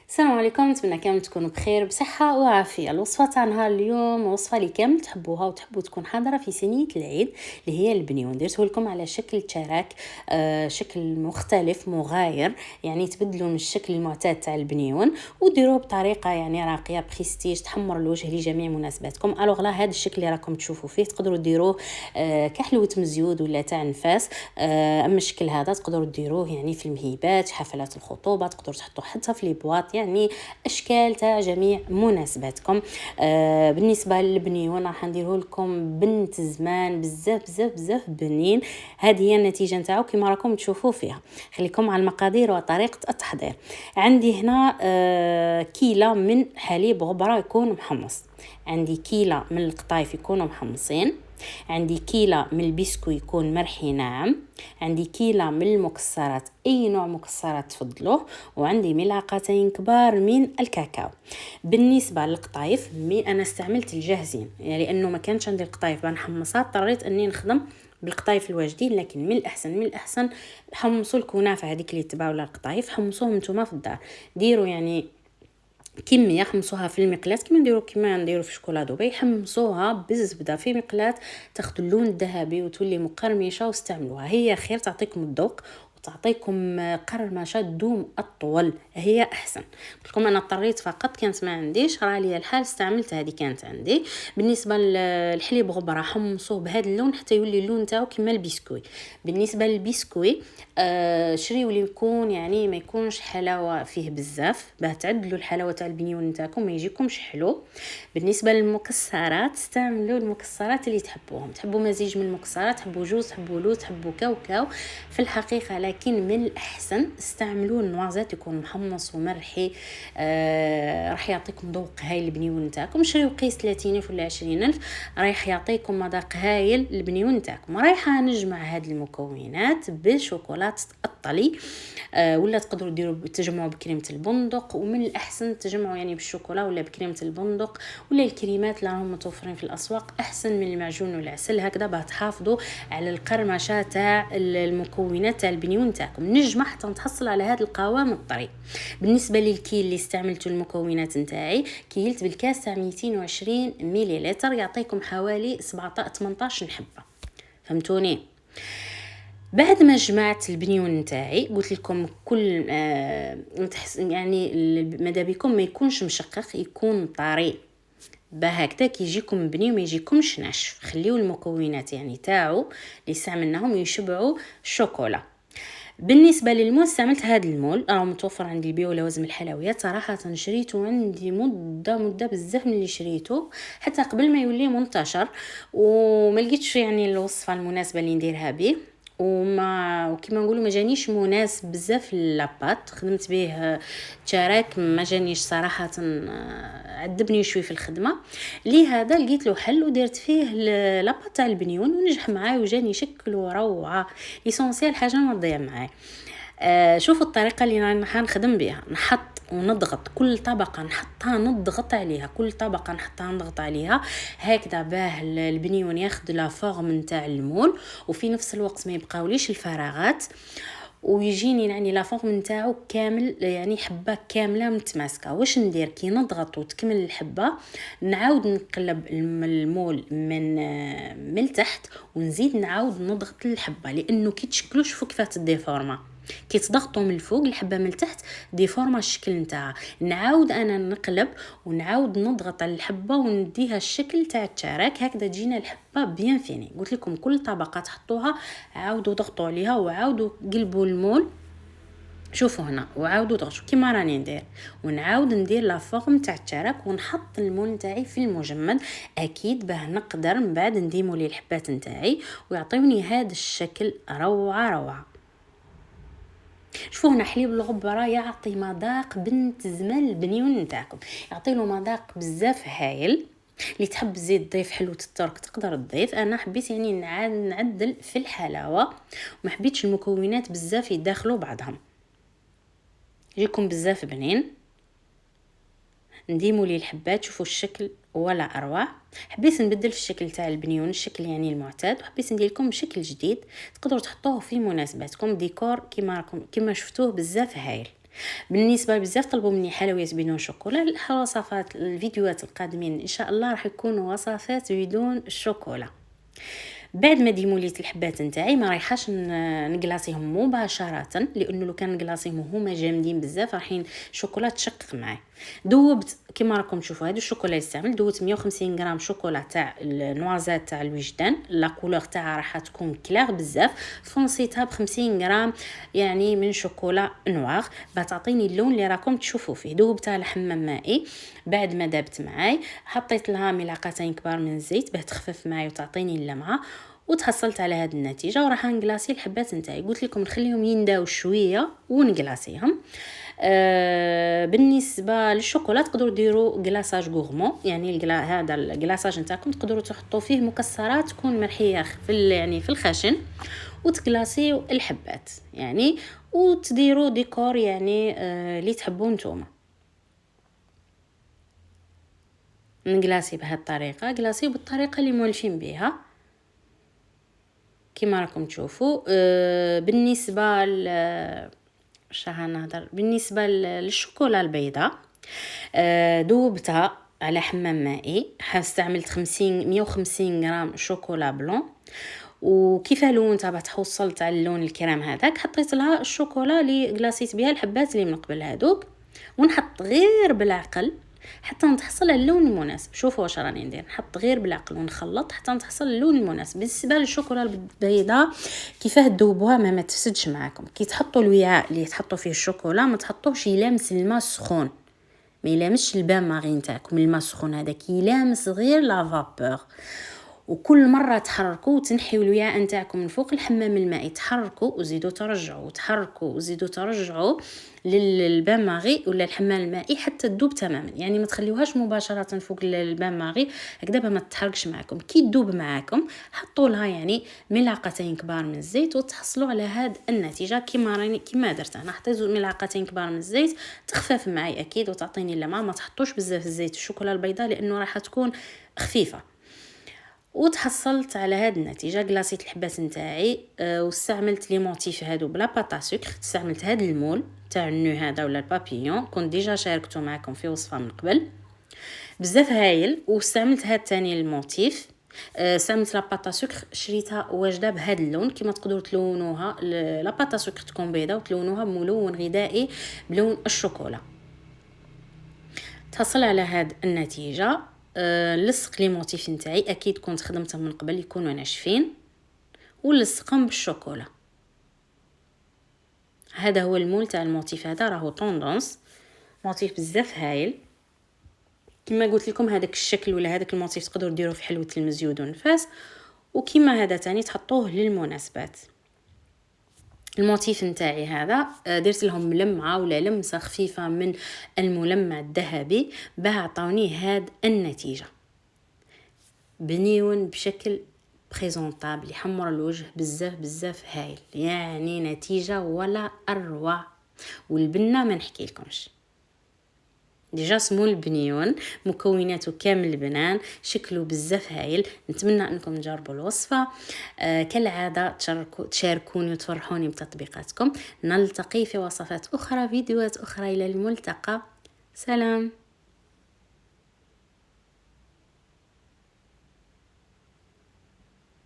السلام عليكم، نتمنى كامل تكونوا بخير بصحة وعافية. الوصفة تاع نهار اليوم وصفة اللي كامل تحبوها وتحبوا تكون حاضرة في صينية العيد اللي هي البنيون. درته لكم على شكل شراك، شكل مختلف مغاير، يعني تبدلوا من الشكل المعتاد تاع البنيون وديروه بطريقة يعني راقية بريستيج تحمر الوجه لجميع مناسباتكم. الوغ لا، هذا الشكل اللي راكم تشوفوا فيه تقدروا ديروه كحلوة مزيود ولا تاع نفاس. اما الشكل هذا تقدروا ديروه يعني في المهيبات، حفلات الخطوبة، تقدروا تحطوه حتى في لي بواط، يعني اشكال تاع جميع مناسباتكم. بالنسبه للبنيون راح نديره لكم بنت زمان بزاف بزاف بزاف بنين. هذه هي النتيجه نتاعو كما راكم تشوفوا فيها. خليكم على المقادير وطريقه التحضير. عندي هنا كيلة من حليب غبره يكون محمص، عندي كيلة من القطايف يكونوا محمصين، عندي كيلة من البسكوي يكون مرحي ناعم، عندي كيلة من المكسرات اي نوع مكسرات تفضلوه، وعندي ملعقتين كبار من الكاكاو. بالنسبه للقطايف انا استعملت الجاهزين، يعني لانه ما كانش عندي القطايف بنحمصها اضطريت اني نخدم بالقطايف الواجدين. لكن من الاحسن حمصوا الكنافه هذيك اللي تباعوا للقطايف، حمصوهم نتوما في الدار، ديروا يعني كميه حمصوها في المقلاة كما نديروا كما نديروا في شوكولاته دبي، حمصوها بالزبده في مقلاة تاخذ اللون الذهبي وتولي مقرمشه واستعملوها، هي خير تعطيكم الذوق وتعطيكم قرمشه تدوم اطول، هي احسن. قلت لكم انا اضطريت فقط كانت ما عنديش راه لي الحال استعملت هذه كانت عندي. بالنسبه للحليب غبره حمصوه بهذا اللون حتى يولي اللون تاعو كما البسكوي. بالنسبه للبسكوي شريوا اللي يكون يعني ما يكونش حلاوه فيه بزاف باه تعدلوا الحلاوه تاع البنيون نتاعكم ما يجيكمش حلو. بالنسبه للمكسرات استعملوا المكسرات اللي تحبوهم، تحبوا مزيج من المكسرات، تحبوا جوز، تحبوا لوز، تحبوا كاوكاو في الحقيقه، لكن من الاحسن استعملوا النوازات يكون محمص ومرحي. راح يعطيكم ذوق هايل البنيون نتاعكم. شريوا قيس 30,000 ولا 20,000 رايح يعطيكم مذاق هايل البنيون نتاعكم. رايحه نجمع هذه المكونات بالشوكولاته الطلي، ولا تقدروا ديروا تجمعوا بكريمه البندق، ومن الاحسن تجمعوا يعني بالشوكولا ولا بكريمه البندق ولا الكريمات اللي راهم متوفرين في الاسواق، احسن من المعجون والعسل. هكذا باه تحافظوا على القرمشه تاع المكونات تاع البنيون نتاعكم، نجمع حتى نتحصل على هذا القوام الطري. بالنسبه للكيل اللي استعملته المكونات نتاعي، كيلت بالكاس تاع 220 مليلتر يعطيكم حوالي 18 حبه، فهمتوني؟ بعد ما جمعت البنيون نتاعي قلت لكم كل يعني ماذا بكم ما يكونش مشقق، يكون طري بهكذا كيجيكم بني وما يجيكمش ناشف. خليو المكونات يعني تاعو اللي استعملناهم يشبعوا الشوكولا. بالنسبه للمول استعملت هذا المول راه متوفر عندي البيو لوازم الحلويات، صراحه شريته عندي مده بزاف من اللي شريته حتى قبل ما يولي منتشر، وما لقيتش يعني الوصفه المناسبه اللي نديرها به، وكما نقولوا ما جانيش مناسب بزاف لاباط. خدمت به تشارك ما جانيش صراحه، عذبني شوي في الخدمه. لهذا لقيت له حل ودرت فيه لاباط تاع البنيون ونجح معاي وجاني شكل روعه. ليسونسيال حاجه ما تضيع معاي. شوفوا الطريقه اللي راح نخدم بها، نحط ونضغط كل طبقه نحطها نضغط عليها، كل طبقه نحطها نضغط عليها هكذا باه البنيون ياخذ لا فورم نتاع المول، وفي نفس الوقت ما يبقاوليش الفراغات، ويجيني يعني لا فورم نتاعو كامل، يعني حبه كامله متماسكه. واش ندير كي نضغط وتكمل الحبه نعاود نقلب المول من تحت ونزيد نعاود نضغط الحبه، لانه كي تشكلوا شوفوا كيف تديفورما، كي تضغطوا من الفوق الحبه من تحت ديفورما الشكل نتاعها. نعاود انا نقلب ونعاود نضغط على الحبه ونديها الشكل تاع التشارك، هكذا تجينا الحبه بيان فيني. قلت لكم كل طبقه تحطوها عاودوا ضغطوا عليها وعاودوا قلبوا المول، شوفوا هنا وعاودوا ضغطوا كيما راني ندير، ونعاود ندير لا فورم تاع التشارك ونحط المول نتاعي في المجمد اكيد باه نقدر من بعد نديمو لي الحبات نتاعي ويعطيوني هذا الشكل روعه. شوفوا هنا حليب الغبره يعطي مذاق بنت زمان البنيون نتاعكم، يعطي له مذاق بزاف هايل. اللي تحب زيت ضيف حلو الترك تقدر تضيف، انا حبيت يعني نعدل في الحلاوه وما حبيتش المكونات بزاف يداخلوا بعضهم، يجيكم بزاف بنين. نديموا لي الحبات شوفوا الشكل ولا اروع. حبيت نبدل في الشكل تاع البنيون، الشكل يعني المعتاد، وحبيت ندير لكم شكل جديد تقدروا تحطوه في مناسباتكم ديكور كما شفتوه بزاف هايل. بالنسبه بزاف طلبوا مني حلويات بدون شوكولا. الوصفات الفيديوهات القادمين ان شاء الله راح يكونوا وصفات بدون الشوكولا. بعد ما ديموليت الحبات نتاعي ما رايحاش نقلاصيهم مباشره، لانه لو كان نقلاصيهم هما جامدين بزاف راحين الشوكولا تشقق معايا. دوبت كما راكم تشوفوا هذا الشوكولا اللي استعملت، دوبت 150 غرام شوكولا تاع النوازات تاع الوجدان، لا كولور تاعها راح تكون كلاغ بزاف، فونسيتها ب 50 غرام يعني من شوكولا نوار باش تعطيني اللون اللي راكم تشوفوا فيه. دوبتها على حمام مائي، بعد ما دابت معاي حطيت لها ملعقتين كبار من الزيت باه تخفف معايا وتعطيني اللمعه، وتحصلت على هذه النتيجه. وراح نقلاصي الحبات نتاعي، قلت لكم نخليهم ينداو شويه ونقلاصيهم. بالنسبه للشوكولا تقدروا ديروا كلاصاج غورمون، يعني هذا الكلاصاج نتاعكم تقدروا تحطوا فيه مكسرات تكون مرحيه يعني في الخشن، وتكلاصيو الحبات يعني، وتديروا ديكور يعني اللي تحبوا نتوما. نقلاصي بهذه الطريقه، قلاصيو بالطريقه اللي مولفين بها كما راكم تشوفوا. بالنسبه بالنسبه للشوكولا البيضاء، ذوبتها على حمام مائي، استعملت 150 غرام شوكولا بلون، وكيفاه لونتها بعد حصلت على اللون الكريم هذاك، حطيت لها الشوكولا اللي قلاصيت بها الحبات اللي من قبل هذوك، ونحط غير بالعقل حتى نتحصل على اللون المناسب. شوفوا واش راني ندير، نحط غير بالعقل ونخلط حتى نتحصل اللون المناسب. بالنسبه للشوكولا البيضاء كيفاه تذوبوها ما تفسدش معاكم، كي تحطوا الوعاء اللي تحطوا فيه الشوكولا ما تحطوهش يلامس الماء السخون، ما يلامسش البان ماغي نتاعكم الماء السخون هذاك، يلامس غير لا فابور. وكل مره تحركوا وتنحيوا الوعاء نتاعكم من فوق الحمام المائي، تحركوا وزيدوا ترجعوا وتحركوا وزيدوا ترجعوا للبان ماغي ولا الحمام المائي حتى تذوب تماما. يعني ما تخليوهاش مباشره فوق البان ماغي هكذا ما تتحركش معكم. كي تذوب معكم حطوا لها يعني ملعقتين كبار من الزيت وتحصلوا على هاد النتيجه كما درت انا. حطيت ملعقتين كبار من الزيت تخفف معي اكيد وتعطيني اللمعه. ما تحطوش بزاف الزيت الشوكولا البيضاء لانه راح تكون خفيفه. وتحصلت على هاد النتيجه. قلاصيت الحبات نتاعي واستعملت لي موتيف هادو بلا باطا سكر. استعملت هاد المول تاع النو هذا ولا البابيون، كنت ديجا شاركته معكم في وصفه من قبل بزاف هايل. واستعملت هاد تاني الموتيف، استعملت لا باطا سكر شريتها واجده بهذا اللون. كما تقدروا تلونوها لا باطا سكر تكون بيضاء وتلونوها بملون غذائي بلون الشوكولا. تحصل على هاد النتيجه. لصق لي موتيف نتاعي اكيد كنت خدمتهم من قبل يكونوا ناشفين، ولصقهم بالشوكولا. هذا هو المول تاع الموتيف، هذا راهو طوندونس موتيف بزاف هايل. كما قلت لكم هذاك الشكل ولا هذاك الموتيف تقدروا ديروه في حلوه المزيود والنفاس، وكما هذا تاني تحطوه للمناسبات. الموتيف نتاعي هذا درت لهم لمعه ولا لمسه خفيفه من الملمع الذهبي باه عطاوني هاد النتيجه. بنيون بشكل بريزونطابل يحمر الوجه بزاف بزاف هايل، يعني نتيجه ولا اروع. والبنه ما نحكي لكمش، ديجا سمو البنيون مكوناته كامل البنان، شكله بزاف هايل. نتمنى انكم تجربوا الوصفه. كالعاده تشاركوني وتفرحوني بتطبيقاتكم. نلتقي في وصفات اخرى، فيديوهات اخرى، الى الملتقى. سلام.